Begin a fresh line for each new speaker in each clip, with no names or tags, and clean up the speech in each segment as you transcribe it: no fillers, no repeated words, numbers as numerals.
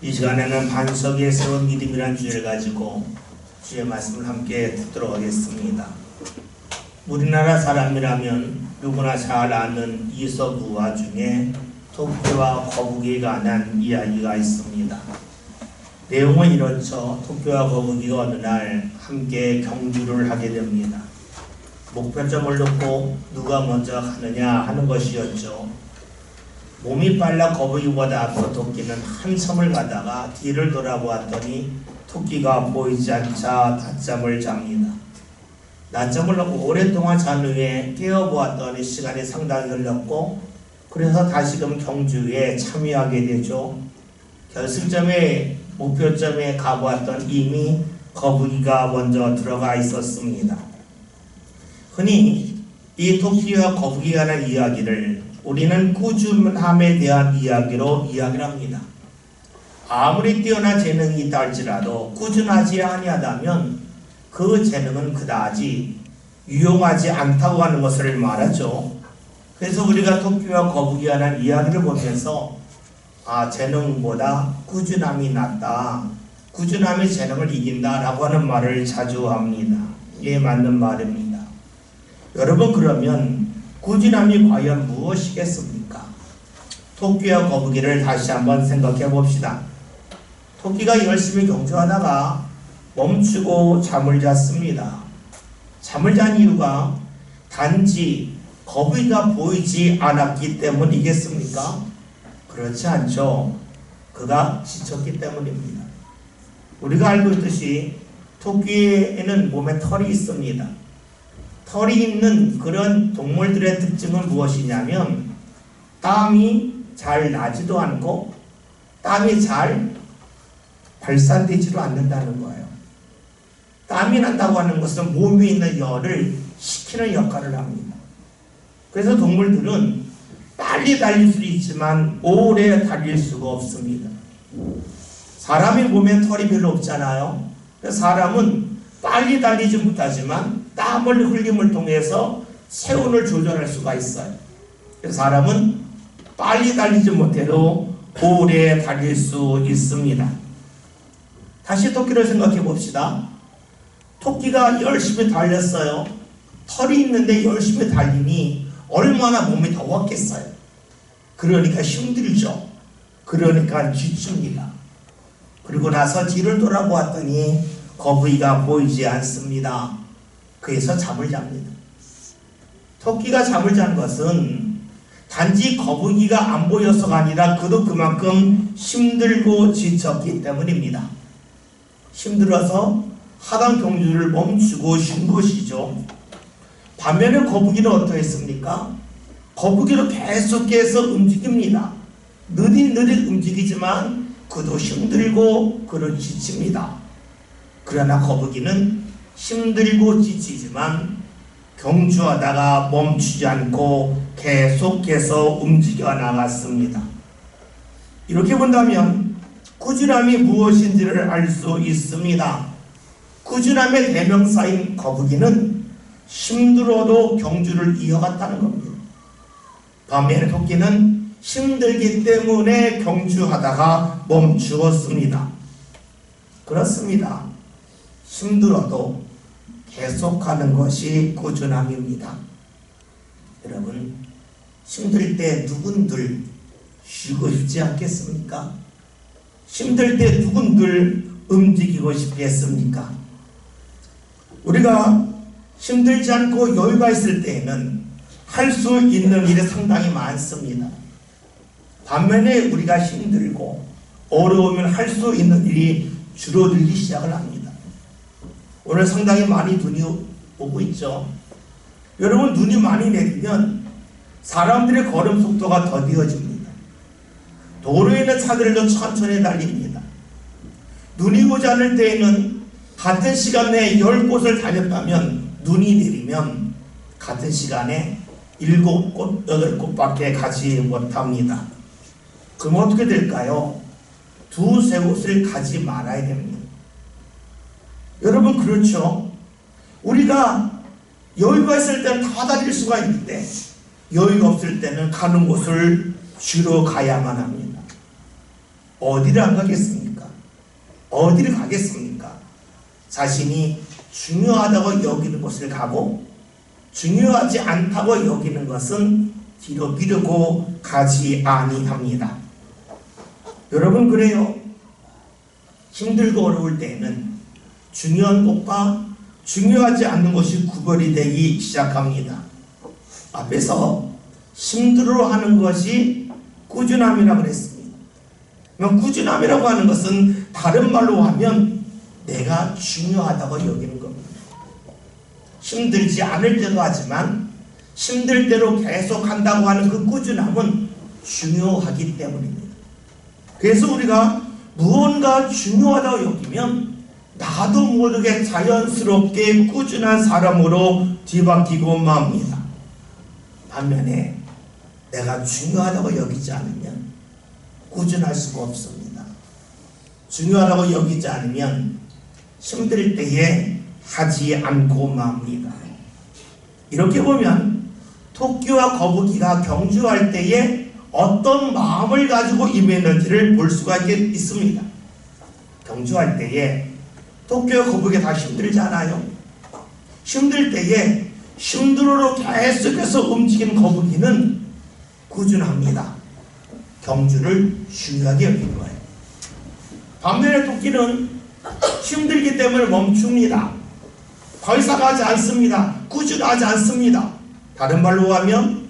이 시간에는 반석에 세운 믿음이란 주제를 가지고 주의 말씀을 함께 듣도록 하겠습니다. 우리나라 사람이라면 누구나 잘 아는 이솝우화 중에 토끼와 거북이에 관한 이야기가 있습니다. 내용은 이렇죠. 토끼와 거북이가 어느 날 함께 경주를 하게 됩니다. 목표점을 놓고 누가 먼저 가느냐 하는 것이었죠. 몸이 빨라 거북이보다 앞서 토끼는 한참을 가다가 뒤를 돌아보았더니 토끼가 보이지 않자 낮잠을 잡니다. 낮잠을 자고 오랫동안 잔 후에 깨어보았더니 시간이 상당히 흘렀고 그래서 다시금 경주에 참여하게 되죠. 결승점에 목표점에 가보았던 이미 거북이가 먼저 들어가 있었습니다. 흔히 이 토끼와 거북이에 관한 이야기를 우리는 꾸준함에 대한 이야기로 이야기를 합니다. 아무리 뛰어난 재능이 있다 할지라도 꾸준하지 아니하다면 그 재능은 그다지 유용하지 않다고 하는 것을 말하죠. 그래서 우리가 토끼와 거북이에 관한 이야기를 보면서 재능보다 꾸준함이 낫다. 꾸준함이 재능을 이긴다라고 하는 말을 자주 합니다. 이에 맞는 말입니다. 여러분, 그러면 꾸준함이 과연 무엇이겠습니까? 토끼와 거북이를 다시 한번 생각해 봅시다. 토끼가 열심히 경주하다가 멈추고 잠을 잤습니다. 잠을 잔 이유가 단지 거북이가 보이지 않았기 때문이겠습니까? 그렇지 않죠. 그가 지쳤기 때문입니다. 우리가 알고 있듯이 토끼에는 몸에 털이 있습니다. 털이 있는 그런 동물들의 특징은 무엇이냐면 땀이 잘 나지도 않고 땀이 잘 발산되지도 않는다는 거예요. 땀이 난다고 하는 것은 몸에 있는 열을 식히는 역할을 합니다. 그래서 동물들은 빨리 달릴 수 있지만 오래 달릴 수가 없습니다. 사람의 몸에 털이 별로 없잖아요. 사람은 빨리 달리지 못하지만 땀을 흘림을 통해서 체온을 조절할 수가 있어요. 그래서 사람은 빨리 달리지 못해도 오래 달릴 수 있습니다. 다시 토끼를 생각해 봅시다. 토끼가 열심히 달렸어요. 털이 있는데 열심히 달리니 얼마나 몸이 더웠겠어요. 그러니까 힘들죠. 그러니까 지칩니다. 그리고 나서 뒤를 돌아보았더니 거북이가 보이지 않습니다. 그래서 잠을 잡니다. 토끼가 잠을 잔 것은 단지 거북이가 안 보여서가 아니라 그도 그만큼 힘들고 지쳤기 때문입니다. 힘들어서 하던 경주를 멈추고 쉰 것이죠. 반면에 거북이는 어떠했습니까? 거북이는 계속해서 움직입니다. 느릿느릿 움직이지만 그도 힘들고 그를 지칩니다. 그러나 거북이는 힘들고 지치지만 경주하다가 멈추지 않고 계속해서 움직여 나갔습니다. 이렇게 본다면 꾸준함이 무엇인지를 알 수 있습니다. 꾸준함의 대명사인 거북이는 힘들어도 경주를 이어갔다는 겁니다. 반면에 토끼는 힘들기 때문에 경주하다가 멈추었습니다. 그렇습니다. 힘들어도 계속하는 것이 꾸준함입니다. 여러분, 힘들 때 누군들 쉬고 싶지 않겠습니까? 힘들 때 누군들 움직이고 싶겠습니까? 우리가 힘들지 않고 여유가 있을 때에는 할 수 있는 일이 상당히 많습니다. 반면에 우리가 힘들고 어려우면 할 수 있는 일이 줄어들기 시작을 합니다. 오늘 상당히 많이 눈이 오고 있죠. 여러분, 눈이 많이 내리면 사람들의 걸음 속도가 더디어집니다. 도로에 있는 차들도 천천히 달립니다. 눈이 오지 않을 때에는 같은 시간 내에 10곳을 다녔다면 눈이 내리면 같은 시간에 7곳, 8곳밖에 가지 못합니다. 그럼 어떻게 될까요? 2-3곳을 가지 말아야 됩니다. 여러분, 그렇죠? 우리가 여유가 있을 때는 다 다닐 수가 있는데 여유가 없을 때는 가는 곳을 줄여 가야만 합니다. 어디를 안 가겠습니까? 어디를 가겠습니까? 자신이 중요하다고 여기는 곳을 가고 중요하지 않다고 여기는 것은 뒤로 미루고 가지 아니합니다. 여러분, 그래요. 힘들고 어려울 때에는 중요한 곳과 중요하지 않는 것이 구별이 되기 시작합니다. 앞에서 힘들어하는 것이 꾸준함이라고 그랬습니다. 꾸준함이라고 하는 것은 다른 말로 하면 내가 중요하다고 여기는 겁니다. 힘들지 않을 때도 하지만 힘들 대로 계속 한다고 하는 그 꾸준함은 중요하기 때문입니다. 그래서 우리가 무언가 중요하다고 여기면 나도 모르게 자연스럽게 꾸준한 사람으로 뒤바뀌고 맙니다. 반면에 내가 중요하다고 여기지 않으면 꾸준할 수가 없습니다. 중요하다고 여기지 않으면 힘들 때에 하지 않고 맙니다. 이렇게 보면 토끼와 거북이가 경주할 때에 어떤 마음을 가지고 임했는지를 볼 수가 있습니다. 경주할 때에 토끼와 거북이 다 힘들지 않아요? 힘들 때에 힘들어로 계속해서 움직이는 거북이는 꾸준합니다. 경주를 중요하게 여긴 거예요. 반면에 토끼는 힘들기 때문에 멈춥니다. 더 이상 하지 않습니다. 꾸준하지 않습니다. 다른 말로 하면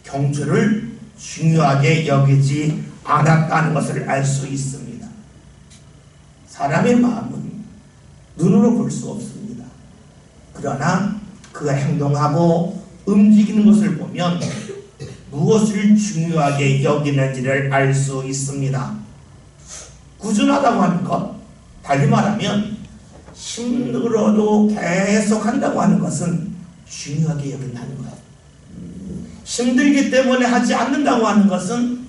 경주를 중요하게 여기지 않았다는 것을 알 수 있습니다. 사람의 마음은 눈으로 볼 수 없습니다. 그러나 그가 행동하고 움직이는 것을 보면 무엇을 중요하게 여기는지를 알 수 있습니다. 꾸준하다고 하는 것, 달리 말하면 힘들어도 계속 한다고 하는 것은 중요하게 여긴다는 것. 힘들기 때문에 하지 않는다고 하는 것은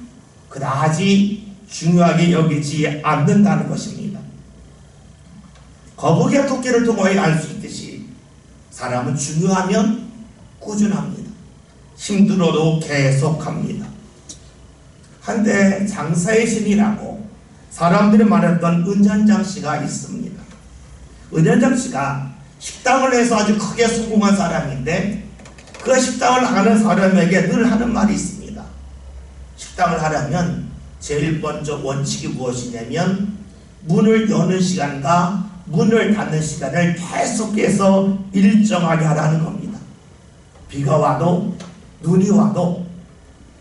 그다지 중요하게 여기지 않는다는 것입니다. 거북이와 토끼를 통하여 알 수 있듯이 사람은 중요하면 꾸준합니다. 힘들어도 계속합니다. 한때 장사의 신이라고 사람들이 말했던 은현장 씨가 있습니다. 은현장 씨가 식당을 해서 아주 크게 성공한 사람인데 그 식당을 하는 사람에게 늘 하는 말이 있습니다. 식당을 하려면 제일 먼저 원칙이 무엇이냐면 문을 여는 시간과 문을 닫는 시간을 계속해서 일정하게 하라는 겁니다. 비가 와도 눈이 와도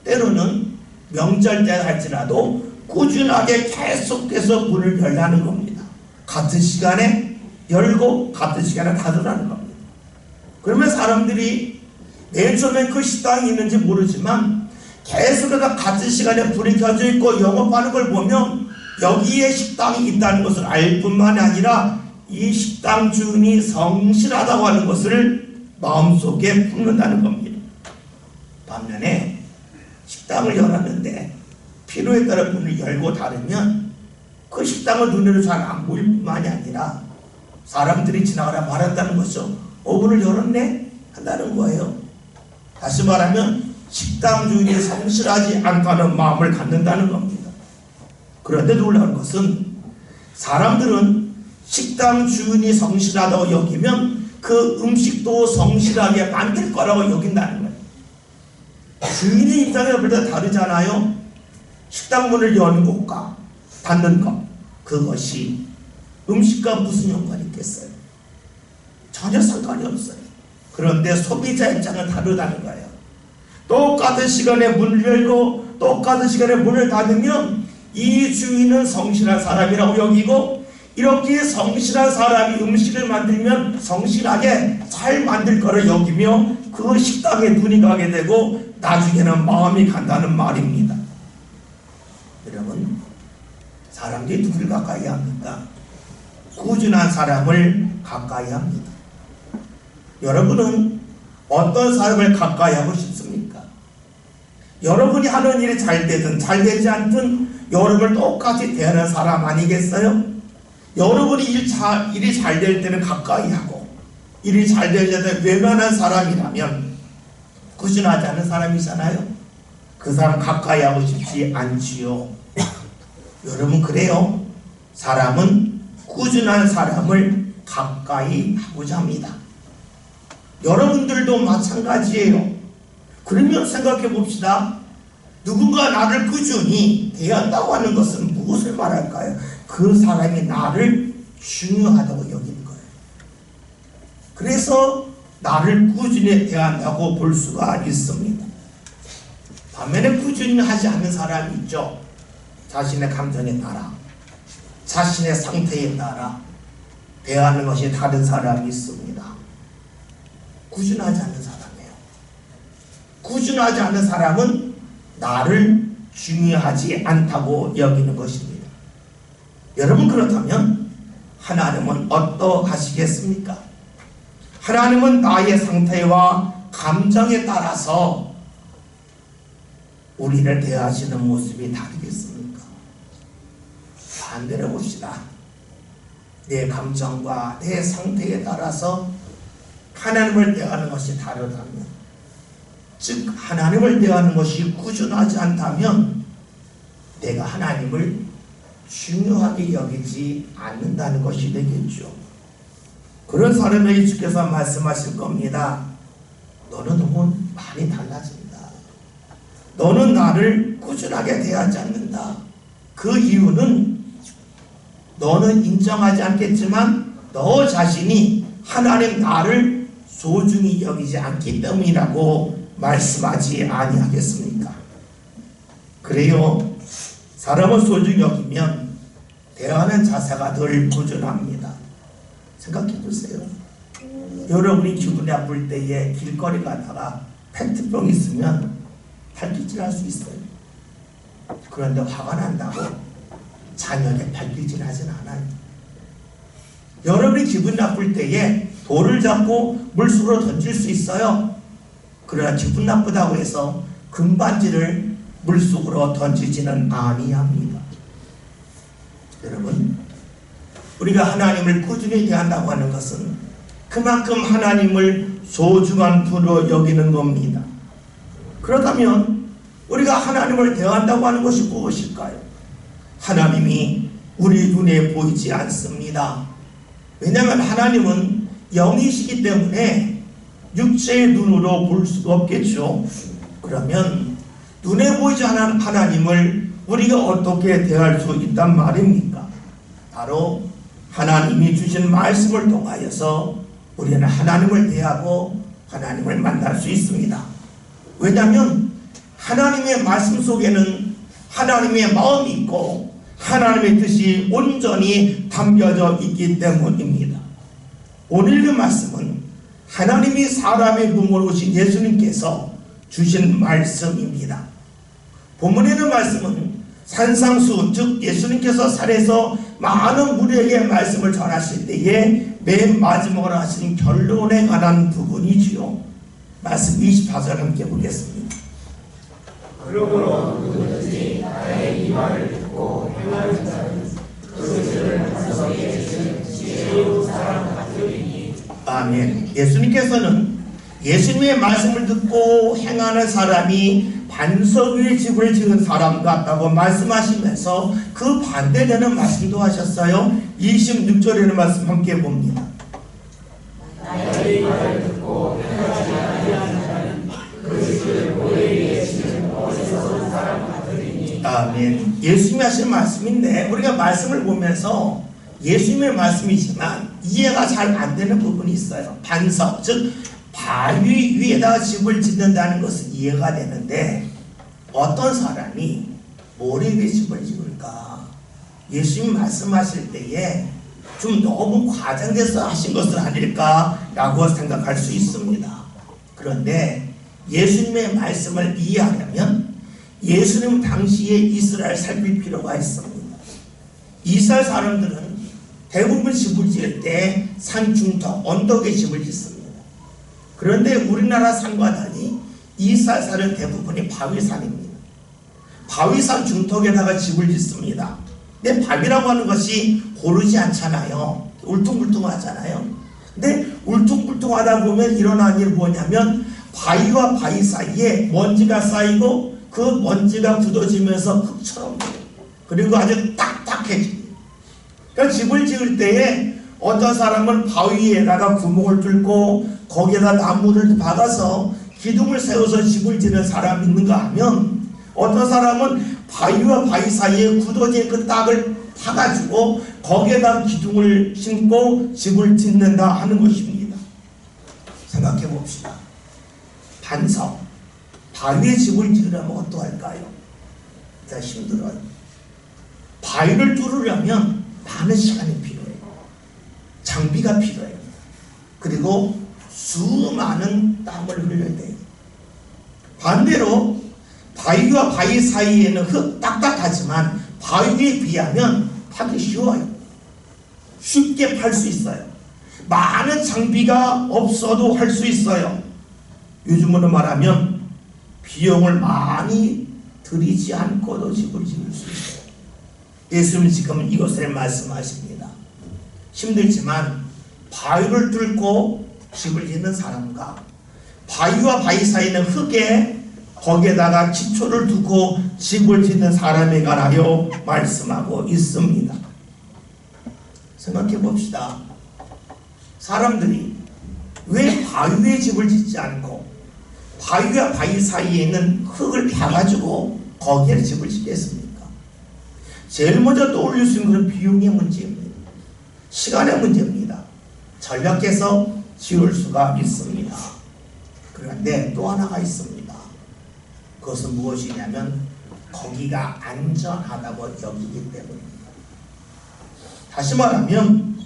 때로는 명절 때 할지라도 꾸준하게 계속해서 문을 열라는 겁니다. 같은 시간에 열고 같은 시간에 닫으라는 겁니다. 그러면 사람들이 맨 처음엔 그 식당이 있는지 모르지만 계속해서 같은 시간에 불이 켜져 있고 영업하는 걸 보면 여기에 식당이 있다는 것을 알 뿐만 아니라 이 식당 주인이 성실하다고 하는 것을 마음속에 품는다는 겁니다. 반면에 식당을 열었는데 필요에 따라 문을 열고 닫으면 그 식당은 눈으로 잘 안 보일 뿐만이 아니라 사람들이 지나가라 말한다는 것이죠. 문을 열었네? 한다는 거예요. 다시 말하면 식당 주인이 성실하지 않다는 마음을 갖는다는 겁니다. 그런데 놀라운 것은 사람들은 식당 주인이 성실하다고 여기면 그 음식도 성실하게 만들 거라고 여긴다는 거예요. 주인의 입장에 볼 때 다르잖아요. 식당 문을 여는 것과 닫는 것, 그것이 음식과 무슨 연관이 있겠어요? 전혀 상관이 없어요. 그런데 소비자 입장은 다르다는 거예요. 똑같은 시간에 문을 열고 똑같은 시간에 문을 닫으면 이 주인은 성실한 사람이라고 여기고 이렇게 성실한 사람이 음식을 만들면 성실하게 잘 만들 거라 여기며 그 식당에 눈이 가게 되고 나중에는 마음이 간다는 말입니다. 여러분, 사람들이 누구를 가까이 합니까? 꾸준한 사람을 가까이 합니다. 여러분은 어떤 사람을 가까이 하고 싶습니까? 여러분이 하는 일이 잘 되든 잘 되지 않든 여러분을 똑같이 대하는 사람 아니겠어요? 여러분이 일이 잘 될 때는 가까이 하고 일이 잘 될 때는 외면한 사람이라면 꾸준하지 않은 사람이잖아요. 그 사람 가까이 하고 싶지 않지요. 여러분 그래요. 사람은 꾸준한 사람을 가까이 하고자 합니다. 여러분들도 마찬가지예요. 그러면 생각해 봅시다. 누군가 나를 꾸준히 대한다고 하는 것은 무엇을 말할까요? 그 사람이 나를 중요하다고 여기는 거예요. 그래서 나를 꾸준히 대한다고 볼 수가 있습니다. 반면에 꾸준히 하지 않는 사람이 있죠. 자신의 감정에 따라, 자신의 상태에 따라 대하는 것이 다른 사람이 있습니다. 꾸준하지 않는 사람이에요. 꾸준하지 않는 사람은 나를 중요하지 않다고 여기는 것입니다. 여러분 그렇다면 하나님은 어떠하시겠습니까? 하나님은 나의 상태와 감정에 따라서 우리를 대하시는 모습이 다르겠습니까? 반대로 봅시다. 내 감정과 내 상태에 따라서 하나님을 대하는 것이 다르다면, 즉 하나님을 대하는 것이 꾸준하지 않다면 내가 하나님을 중요하게 여기지 않는다는 것이 되겠죠. 그런 사람에게 주께서 말씀하실 겁니다. 너는 너무 많이 달라진다. 너는 나를 꾸준하게 대하지 않는다. 그 이유는 너는 인정하지 않겠지만 너 자신이 하나님 나를 소중히 여기지 않기 때문이라고 말씀하지 아니하겠습니까? 그래요. 사람을 소중히 여기면 대하는 자세가 늘 꾸준합니다. 생각해 보세요. 여러분이 기분이 나쁠 때에 길거리 가다가 페트병 있으면 발길질 할 수 있어요. 그런데 화가 난다고 자녀에게 발길질 하진 않아요. 여러분이 기분 나쁠 때에 돌을 잡고 물속으로 던질 수 있어요. 그러나 기분 나쁘다고 해서 금반지를 물속으로 던지지는 아니합니다. 여러분, 우리가 하나님을 꾸준히 대한다고 하는 것은 그만큼 하나님을 소중한 분으로 여기는 겁니다. 그렇다면 우리가 하나님을 대한다고 하는 것이 무엇일까요? 하나님이 우리 눈에 보이지 않습니다. 왜냐하면 하나님은 영이시기 때문에 육체의 눈으로 볼 수가 없겠죠. 그러면 눈에 보이지 않는 하나님을 우리가 어떻게 대할 수 있단 말입니까? 바로 하나님이 주신 말씀을 통하여서 우리는 하나님을 대하고 하나님을 만날 수 있습니다. 왜냐하면 하나님의 말씀 속에는 하나님의 마음이 있고 하나님의 뜻이 온전히 담겨져 있기 때문입니다. 오늘 그 말씀은 하나님이 사람의 몸으로 오신 예수님께서 주신 말씀입니다. 본문에 있는 말씀은 산상수, 즉 예수님께서 산에서 많은 무리에게 말씀을 전하실 때에 맨 마지막으로 하신 결론에 관한 부분이지요. 말씀 24절 함께 보겠습니다.
그러므로 누구든지 나의 이 말을 듣고 행하는 자는 그것을 반석에 준 지혜로운 사람 같으리니.
아멘. 예수님께서는 예수님의 말씀을 듣고 행하는 사람이 반석 위에 집을 지은 사람 같다고 말씀하시면서 그 반대되는 말씀도 하셨어요. 26절에는 말씀 함께 봅니다.
나의 말을 듣고 행하지 아니하는 자는 그 집을 모래 위에 지은 어리석은 사람 같으리니.
아멘. 예수님이 하신 말씀인데 우리가 말씀을 보면서 예수님의 말씀이지만 이해가 잘 안 되는 부분이 있어요. 반석, 즉 바위 위에다가 집을 짓는다는 것은 이해가 되는데 어떤 사람이 모래 위에 집을 지을까? 예수님 말씀하실 때에 좀 너무 과장돼서 하신 것은 아닐까라고 생각할 수 있습니다. 그런데 예수님의 말씀을 이해하려면 예수님 당시에 이스라엘 살필 필요가 있습니다. 이스라엘 사람들은 대부분 집을 지을 때 산중턱, 언덕에 집을 짓습니다. 그런데 우리나라 산과 달리 이스라엘 산은 대부분이 바위산입니다. 바위산 중턱에다가 집을 짓습니다. 근데 바위라고 하는 것이 고르지 않잖아요. 울퉁불퉁하잖아요. 근데 울퉁불퉁하다 보면 일어나는 일이 뭐냐면 바위와 바위 사이에 먼지가 쌓이고 그 먼지가 굳어지면서 흙처럼 그리고 아주 딱딱해집니다. 그러니까 집을 지을 때에 어떤 사람은 바위에다가 구멍을 뚫고 거기에다 나무를 박아서 기둥을 세워서 집을 지는 사람이 있는가 하면, 어떤 사람은 바위와 바위 사이에 굳어진 그 땅을 파가지고 거기에다 기둥을 심고 집을 짓는다 하는 것입니다. 생각해 봅시다. 반석, 바위에 집을 지으려면 어떠할까요? 진짜 힘들어요. 바위를 뚫으려면 많은 시간이 필요해요. 장비가 필요해요. 그리고 수많은 땀을 흘려야 돼요. 반대로 바위와 바위 사이에는 흙 딱딱하지만 바위에 비하면 파기 쉬워요. 쉽게 팔 수 있어요. 많은 장비가 없어도 할 수 있어요. 요즘으로 말하면 비용을 많이 들이지 않고도 집을 지을 수 있어요. 예수님 지금 이것을 말씀하십니다. 힘들지만 바위를 뚫고 집을 짓는 사람과 바위와 바위 사이는 흙에 거기에다가 기초를 두고 집을 짓는 사람에 관하여 말씀하고 있습니다. 생각해 봅시다. 사람들이 왜 바위에 집을 짓지 않고 바위와 바위 사이에 있는 흙을 파가지고 거기에 집을 짓겠습니까? 제일 먼저 떠올릴 수 있는 것은 비용의 문제입니다. 시간의 문제입니다. 전략해서 지을 수가 있습니다. 그런데 또 하나가 있습니다. 그것은 무엇이냐면 거기가 안전하다고 여기기 때문입니다. 다시 말하면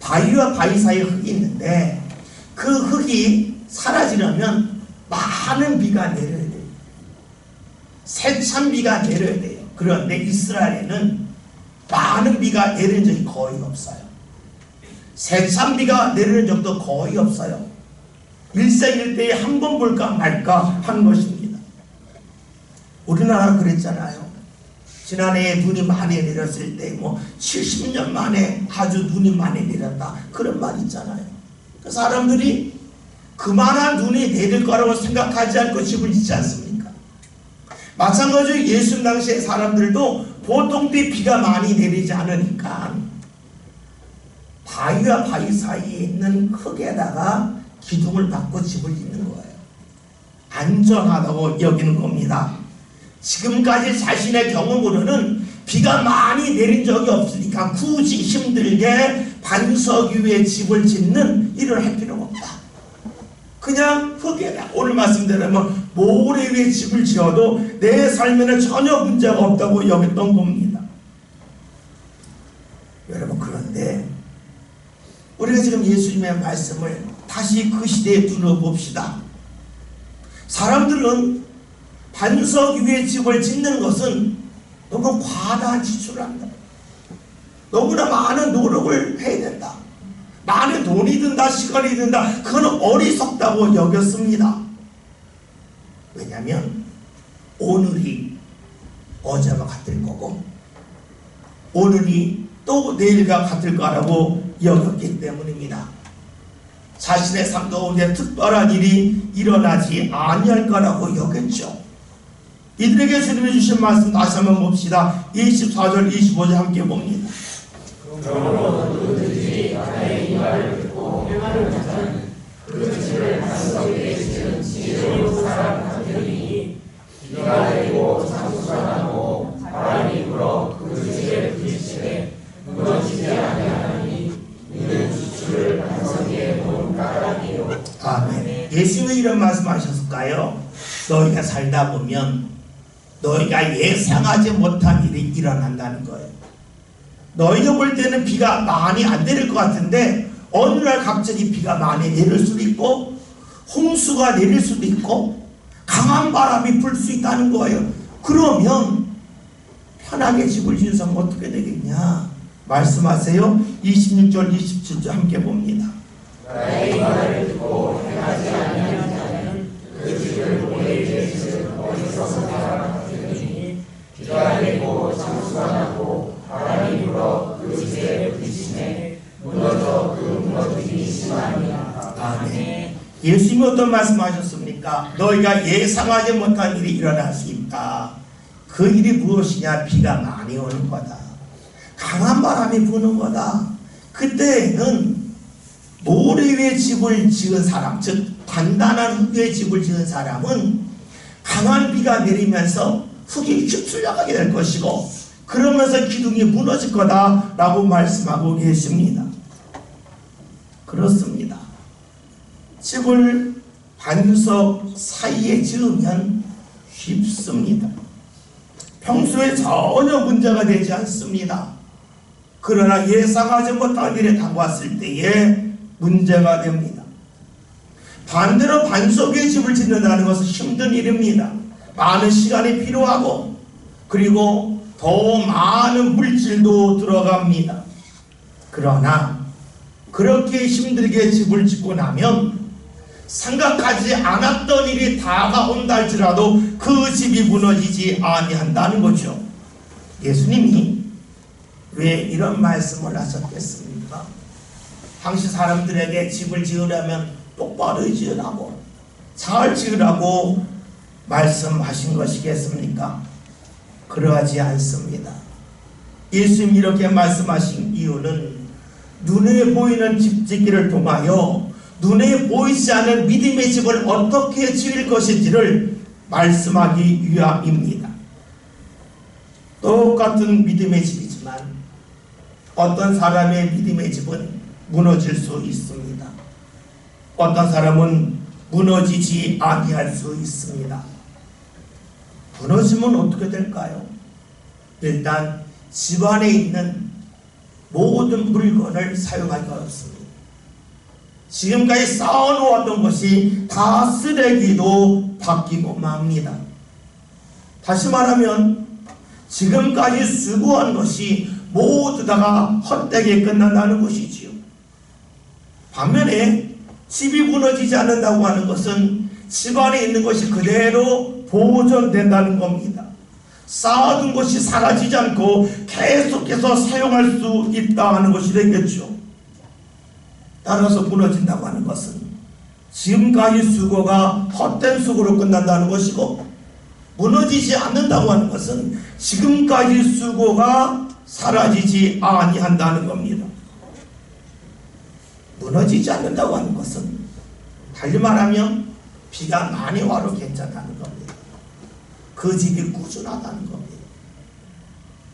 바위와 바위 사이에 흙이 있는데 그 흙이 사라지려면 많은 비가 내려야 돼요. 세찬 비가 내려야 돼요. 그런데 이스라엘에는 많은 비가 내리는 적이 거의 없어요. 세찬 비가 내리는 적도 거의 없어요. 일생일대에 한 번 볼까 말까 한 것입니다. 우리나라 그랬잖아요. 지난해에 눈이 많이 내렸을 때 70년 만에 아주 눈이 많이 내렸다, 그런 말 있잖아요. 그 사람들이 그만한 눈이 내릴 거라고 생각하지 않고 집을 짓지 않습니까? 마찬가지로 예수님 당시의 사람들도 보통 때 비가 많이 내리지 않으니까 바위와 바위 사이에 있는 흙에다가 기둥을 박고 집을 짓는 거예요. 안전하다고 여기는 겁니다. 지금까지 자신의 경험으로는 비가 많이 내린 적이 없으니까 굳이 힘들게 반석 위에 집을 짓는 일을 할 필요가 없다. 그냥 흙에다, 오늘 말씀대로면 모래 위에 집을 지어도 내 삶에는 전혀 문제가 없다고 여겼던 겁니다. 여러분, 그런데 우리가 지금 예수님의 말씀을 다시 그 시대에 둘러봅시다. 사람들은 반석 위에 집을 짓는 것은 너무 과다한 지출을 한다. 너무나 많은 노력을 해야 된다. 많은 돈이 든다, 시간이 든다. 그건 어리석다고 여겼습니다. 왜냐하면 오늘이 어제와 같을 거고 오늘이 또 내일과 같을 거라고 여겼기 때문입니다. 자신의 삶 가운데 특별한 일이 일어나지 아니할 거라고 여겼죠. 이들에게 주님이 주신 말씀 다시 한번 봅시다. 24절 25절 함께 봅니다.
그러므로 누구든지 나의 이 말을 듣고 행하는 자는 그 집을 반석 위에 지은 지혜로운 사람 같으니 비가 내리고 장수가 나고 바람이 불어 그 집에 부딪히되 무너지지 아니하나니 이는 지출을 반석 위에 놓은 까닭이요.
아멘. 예수님이 이런 말씀하셨을까요? 너희가 살다 보면 너희가 예상하지 못한 일이 일어난다는 거예요. 너희가 볼 때는 비가 많이 안 내릴 것 같은데 어느 날 갑자기 비가 많이 내릴 수도 있고 홍수가 내릴 수도 있고 강한 바람이 불 수 있다는 거예요. 그러면 편하게 집을 지은 사람 어떻게 되겠냐? 말씀하세요. 26절 27절 함께 봅니다.
나의 말을 듣고 행하지 아니하는 자는 그 집을 모래 위에 지은 어리석은 사람 같으니 비가 내리고 장수가 나고 바람이 불어 그 집에 부딪히매 무너져 그 무너짐이 심하니라. 아멘.
예수님이 어떤 말씀하셨습니까? 너희가 예상하지 못한 일이 일어날 수 있다. 그 그 일이 무엇이냐? 비가 많이 오는 거다. 강한 바람이 부는 거다. 그때는 모래 위에 집을 지은 사람, 즉 단단한 흙 위에 집을 지은 사람은 강한 비가 내리면서 흙이 휩쓸려가게 될 것이고 그러면서 기둥이 무너질 거다라고 말씀하고 계십니다. 그렇습니다. 집을 반석 사이에 지으면 쉽습니다. 평소에 전혀 문제가 되지 않습니다. 그러나 예상하지 못한 일이 다가왔을 때에 문제가 됩니다. 반대로 반석 위에 집을 짓는다는 것은 힘든 일입니다. 많은 시간이 필요하고 그리고 더 많은 물질도 들어갑니다. 그러나 그렇게 힘들게 집을 짓고 나면 생각하지 않았던 일이 다가온다 할지라도 그 집이 무너지지 아니한다는 거죠. 예수님이 왜 이런 말씀을 하셨겠습니까? 당시 사람들에게 집을 지으려면 똑바로 지으라고, 잘 지으라고 말씀하신 것이겠습니까? 그러하지 않습니다. 예수님이 이렇게 말씀하신 이유는 눈에 보이는 집 짓기를 통하여 눈에 보이지 않는 믿음의 집을 어떻게 지을 것인지를 말씀하기 위함입니다. 똑같은 믿음의 집이지만 어떤 사람의 믿음의 집은 무너질 수 있습니다. 어떤 사람은 무너지지 아니할 수 있습니다. 무너지면 어떻게 될까요? 일단 집안에 있는 모든 물건을 사용하기가 어렵습니다. 지금까지 쌓아놓았던 것이 다 쓰레기도 바뀌고 맙니다. 다시 말하면 지금까지 수고한 것이 모두 다가 헛되게 끝난다는 것이지요. 반면에 집이 무너지지 않는다고 하는 것은 집안에 있는 것이 그대로 보존된다는 겁니다. 쌓아둔 것이 사라지지 않고 계속해서 사용할 수 있다 하는 것이 되겠죠. 따라서 무너진다고 하는 것은 지금까지 수고가 헛된 수고로 끝난다는 것이고, 무너지지 않는다고 하는 것은 지금까지 수고가 사라지지 아니한다는 겁니다. 무너지지 않는다고 하는 것은 달리 말하면 비가 많이 와도 괜찮다는 겁니다. 그 집이 꾸준하다는 겁니다.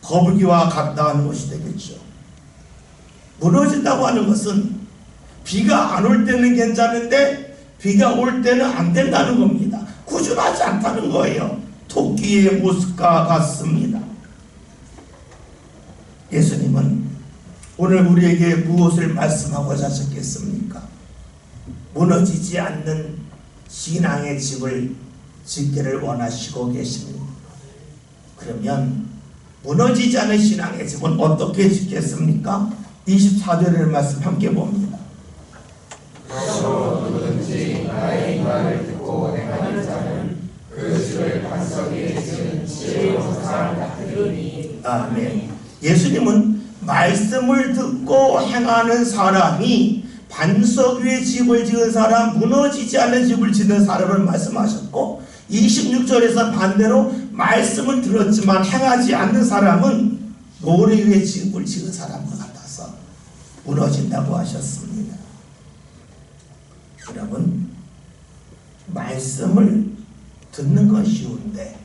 거북이와 같다는 것이 되겠죠. 무너진다고 하는 것은 비가 안 올 때는 괜찮은데 비가 올 때는 안 된다는 겁니다. 꾸준하지 않다는 거예요. 토끼의 모습과 같습니다. 예수님은 오늘 우리에게 무엇을 말씀하고자 하셨겠습니까? 무너지지 않는 신앙의 집을 짓기를 원하시고 계십니다. 그러면 무너지지 않은 신앙의 집은 어떻게 짓겠습니까? 24절의 말씀 함께 봅니다.
누구든지 나의 말을 듣고 행하는 자는 그 집을 반석 위에 지은 지혜로운 사람 같으리니.
아멘. 예수님은 말씀을 듣고 행하는 사람이 반석 위에 집을 지은 사람, 무너지지 않는 집을 짓는 사람을 말씀하셨고, 26절에서 반대로 말씀을 들었지만 행하지 않는 사람은 모래 위에 집을 지은 사람과 같아서 무너진다고 하셨습니다. 여러분, 말씀을 듣는 건 쉬운데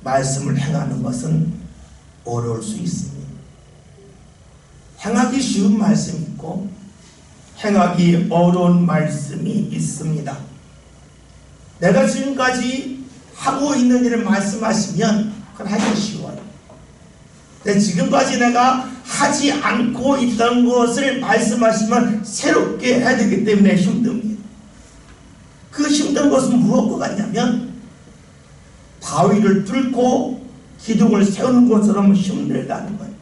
말씀을 행하는 것은 어려울 수 있습니다. 행하기 쉬운 말씀이 있고 행하기 어려운 말씀이 있습니다. 내가 지금까지 하고 있는 일을 말씀하시면 그건 하기 쉬워요. 근데 지금까지 내가 하지 않고 있던 것을 말씀하시면 새롭게 해야 되기 때문에 힘듭니다. 그 힘든 것은 무엇과 같냐면 바위를 뚫고 기둥을 세우는 것처럼 힘들다는 거예요.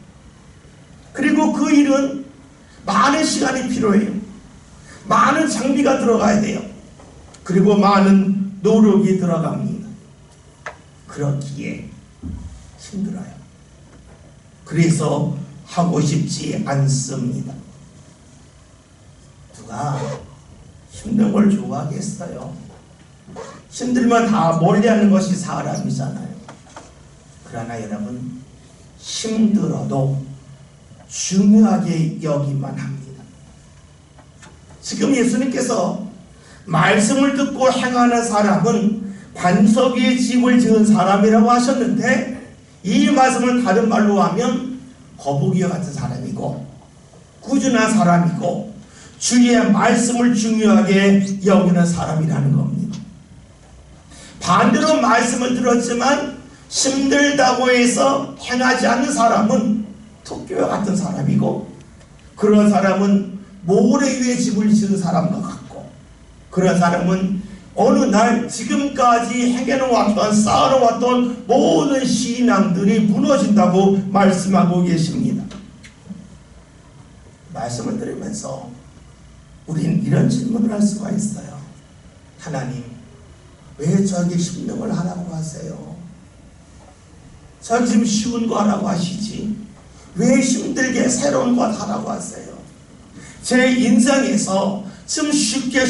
그리고 그 일은 많은 시간이 필요해요. 많은 장비가 들어가야 돼요. 그리고 많은 노력이 들어갑니다. 그렇기에 힘들어요. 그래서 하고 싶지 않습니다. 누가 힘든 걸 좋아하겠어요? 힘들면 다 멀리하는 것이 사람이잖아요. 그러나 여러분, 힘들어도 중요하게 여기만 합니다. 지금 예수님께서 말씀을 듣고 행하는 사람은 반석 위에 집을 지은 사람이라고 하셨는데, 이 말씀을 다른 말로 하면 거북이와 같은 사람이고 꾸준한 사람이고 주의 말씀을 중요하게 여기는 사람이라는 겁니다. 반대로 말씀을 들었지만 힘들다고 해서 행하지 않는 사람은 토끼와 같은 사람이고, 그런 사람은 모래 위에 집을 지은 사람과 같고, 그런 사람은 어느 날 지금까지 행해놓았던 쌓아놓았던 모든 신앙들이 무너진다고 말씀하고 계십니다. 말씀을 들으면서 우리는 이런 질문을 할 수가 있어요. 하나님, 왜 저에게 힘든 걸 하라고 하세요? 저에게 지금 쉬운 거 하라고 하시지 왜 힘들게 새로운 것 하라고 하세요? 제 인생에서 좀 쉽게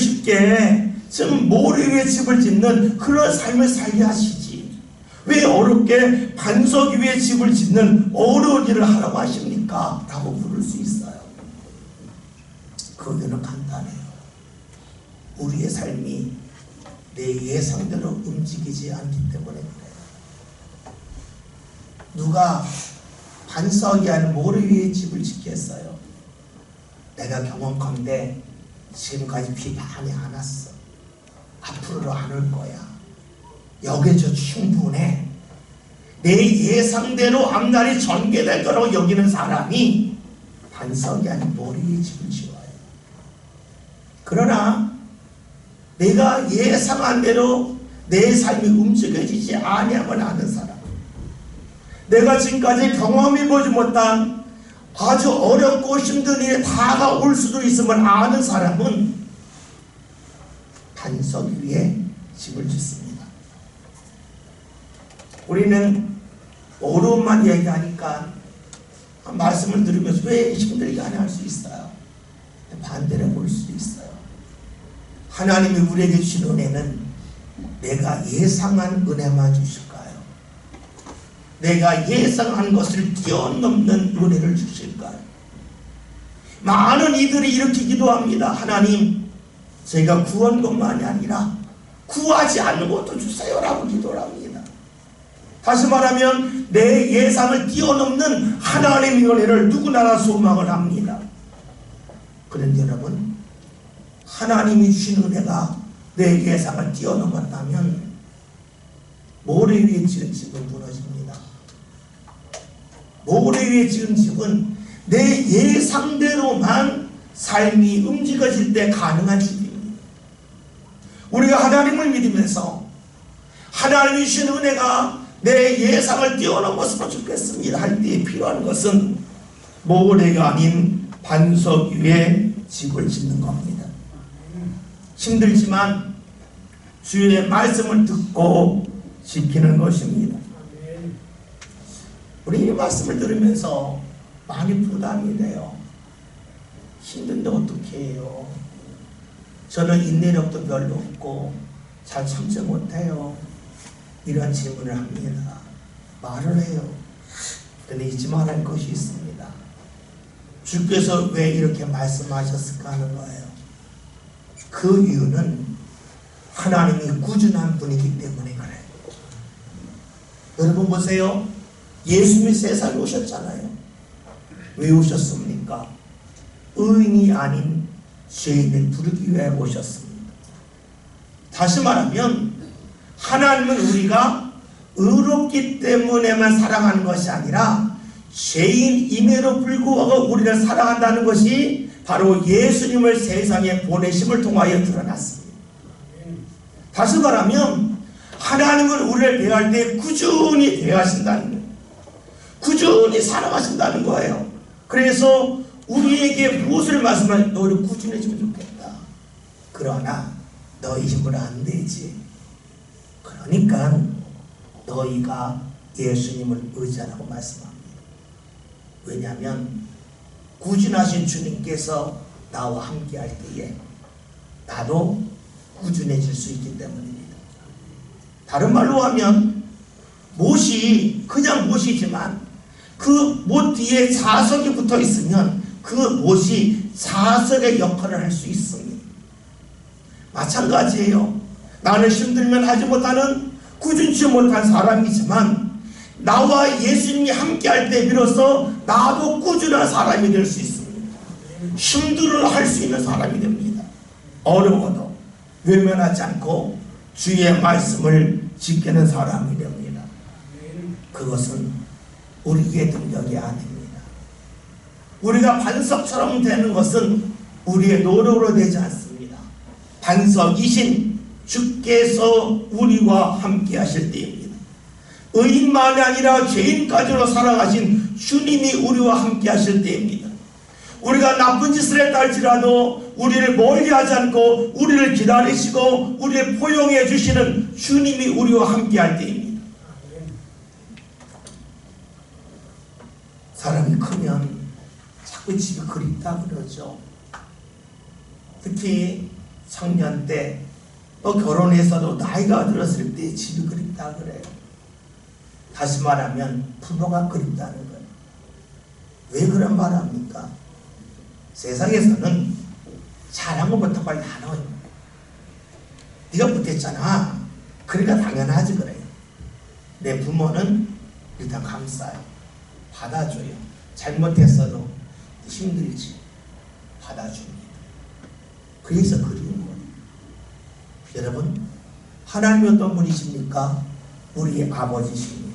좀 모래 위에 집을 짓는 그런 삶을 살게 하시지 왜 어렵게 반석 위에 집을 짓는 어려운 일을 하라고 하십니까? 라고 물을 수 있어요. 그 이유는 간단해요. 우리의 삶이 내 예상대로 움직이지 않기 때문에 그래요. 누가 반석이 아닌 모래 위에 집을 짓겠어요? 내가 경험컨대 지금까지 비 많이 안 왔어. 앞으로도 안 올 거야. 여기에 저 충분해. 내 예상대로 앞날이 전개될 거라고 여기는 사람이 반석이 아닌 모래 위에 집을 지어요. 그러나 내가 예상한 대로 내 삶이 움직여지지 아니하면 아는 사람, 내가 지금까지 경험해보지 못한 아주 어렵고 힘든 일이 다가올 수도 있음을 아는 사람은 반석 위에 집을 짓습니다. 우리는 어려움만 얘기하니까 말씀을 들으면서 왜 힘들게 하냐 할 수 있어요. 반대로 볼 수도 있어요. 하나님이 우리에게 주신 은혜는 내가 예상한 은혜만 주실까요? 내가 예상한 것을 뛰어넘는 은혜를 주실까요? 많은 이들이 이렇게 기도합니다. 하나님, 제가 구한 것만이 아니라 구하지 않는 것도 주세요라고 기도를 합니다. 다시 말하면 내 예상을 뛰어넘는 하나님의 은혜를 누구나 소망을 합니다. 그런데 여러분, 하나님이 주신 은혜가 내 예상을 뛰어넘었다면 모래 위에 지은 집은 무너집니다. 모래 위에 지은 집은 내 예상대로만 삶이 움직여질 때 가능한 집입니다. 우리가 하나님을 믿으면서 하나님이 주신 은혜가 내 예상을 뛰어넘었으면 좋겠습니다 할 때 필요한 것은 모래가 아닌 반석 위에 집을 짓는 겁니다. 힘들지만 주의 말씀을 듣고 지키는 것입니다. 우리 이 말씀을 들으면서 많이 부담이 돼요. 힘든데 어떻게 해요? 저는 인내력도 별로 없고 잘 참지 못해요. 이런 질문을 합니다. 말을 해요. 그런데 잊지 말할 것이 있습니다. 주께서 왜 이렇게 말씀하셨을까 하는 거예요. 그 이유는 하나님이 꾸준한 분이기 때문에 그래요. 여러분 보세요. 예수님이 세상에 오셨잖아요. 왜 오셨습니까? 의인이 아닌 죄인을 부르기 위해 오셨습니다. 다시 말하면 하나님은 우리가 의롭기 때문에만 사랑하는 것이 아니라 죄인임에도 불구하고 우리를 사랑한다는 것이 바로 예수님을 세상에 보내심을 통하여 드러났습니다. 다시 말하면 하나님은 우리를 대할 때 꾸준히 대하신다는 거예요. 꾸준히 사랑하신다는 거예요. 그래서 우리에게 무엇을 말씀하면 너를 꾸준해지면 좋겠다. 그러나 너희 힘으로 안 되지. 그러니까 너희가 예수님을 의지하라고 말씀합니다. 왜냐하면 꾸준하신 주님께서 나와 함께 할 때에 나도 꾸준해질 수 있기 때문입니다. 다른 말로 하면 무엇이 못이 그냥 못이지만 그 못 뒤에 자석이 붙어 있으면 그 못이 자석의 역할을 할 수 있습니다. 마찬가지예요. 나는 힘들면 하지 못하는 꾸준치 못한 사람이지만 나와 예수님이 함께할 때 비로소 나도 꾸준한 사람이 될 수 있습니다. 힘들어 할 수 있는 사람이 됩니다. 어려워도 외면하지 않고 주의 말씀을 지키는 사람이 됩니다. 그것은 우리의 능력이 아닙니다. 우리가 반석처럼 되는 것은 우리의 노력으로 되지 않습니다. 반석이신 주께서 우리와 함께 하실 때입니다. 의인만이 아니라 죄인까지로 살아가신 주님이 우리와 함께 하실 때입니다. 우리가 나쁜 짓을 했다 할지라도 우리를 멀리하지 않고 우리를 기다리시고 우리를 포용해 주시는 주님이 우리와 함께 할 때입니다. 사람이 크면 자꾸 집이 그립다 그러죠. 특히 청년 때 또 결혼해서도 나이가 들었을 때 집이 그립다 그래요. 다시 말하면 부모가 그립다는 거예요. 왜 그런 말 합니까? 세상에서는 잘한 것부터 빨리 다 넣어요. 네가 못했잖아. 그러니까 당연하지 그래요. 내 부모는 일단 감싸요. 받아줘요. 잘못했어도 힘들지. 받아줍니다. 그래서 그리운 거예요. 여러분, 하나님이 어떤 분이십니까? 우리의 아버지십니다.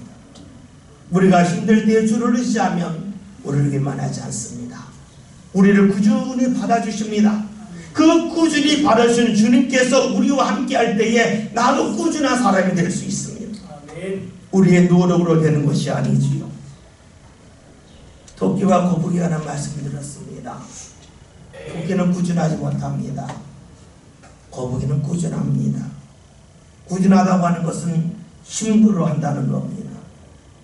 우리가 힘들 때 주를 의지하면 우리를 위만하지 않습니다. 우리를 꾸준히 받아주십니다. 그 꾸준히 받아주신 주님께서 우리와 함께 할 때에 나도 꾸준한 사람이 될 수 있습니다. 우리의 노력으로 되는 것이 아니지요. 토끼와 거북이 하나 말씀드렸습니다. 토끼는 꾸준하지 못합니다. 거북이는 꾸준합니다. 꾸준하다고 하는 것은 힘으로 한다는 겁니다.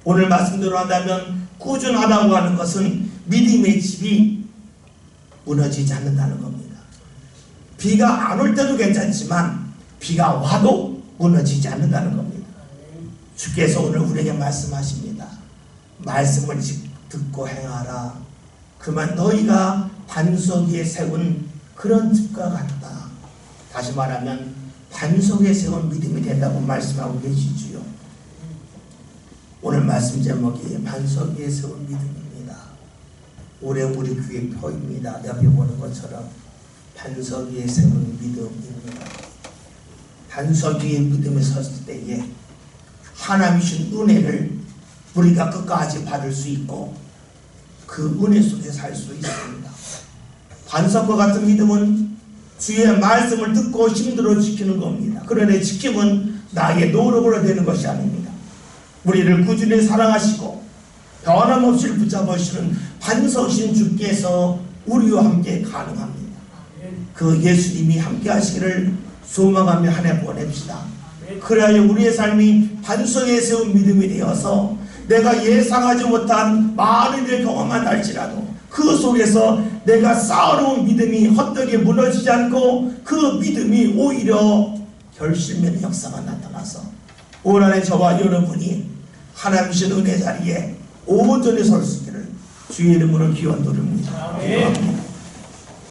오늘 말씀대로 한다면 꾸준하다고 하는 것은 믿음의 집이 무너지지 않는다는 겁니다. 비가 안 올 때도 괜찮지만 비가 와도 무너지지 않는다는 겁니다. 주께서 오늘 우리에게 말씀하십니다. 말씀을 듣고 행하라. 그만 너희가 반석 위에 세운 그런 집과 같다. 다시 말하면 반석 위에 세운 믿음이 된다고 말씀하고 계시지요. 오늘 말씀 제목이 반석 위에 세운 믿음입니다. 올해 우리 교회 표입니다. 옆에 보는 것처럼 반석 위에 세운 믿음입니다. 반석 위에 믿음이 섰을 때에 하나님이 주신 은혜를 우리가 끝까지 받을 수 있고 그 은혜 속에 살 수 있습니다. 반석과 같은 믿음은 주의 말씀을 듣고 힘들어 지키는 겁니다. 그러나 지킴은 나의 노력으로 되는 것이 아닙니다. 우리를 꾸준히 사랑하시고 변함없이 붙잡으시는 반석이신 주께서 우리와 함께 가능합니다. 그 예수님이 함께 하시기를 소망하며 한 해 보냅시다. 그래야 우리의 삶이 반석에 세운 믿음이 되어서 내가 예상하지 못한 많은 일을 경험한다 할지라도 그 속에서 내가 쌓아놓은 믿음이 헛되게 무너지지 않고 그 믿음이 오히려 결실면의 역사가 나타나서 올 한해 저와 여러분이 하나님의 은혜 자리에 온전히 설 수 있기를 주의 이름으로 기원 드립니다.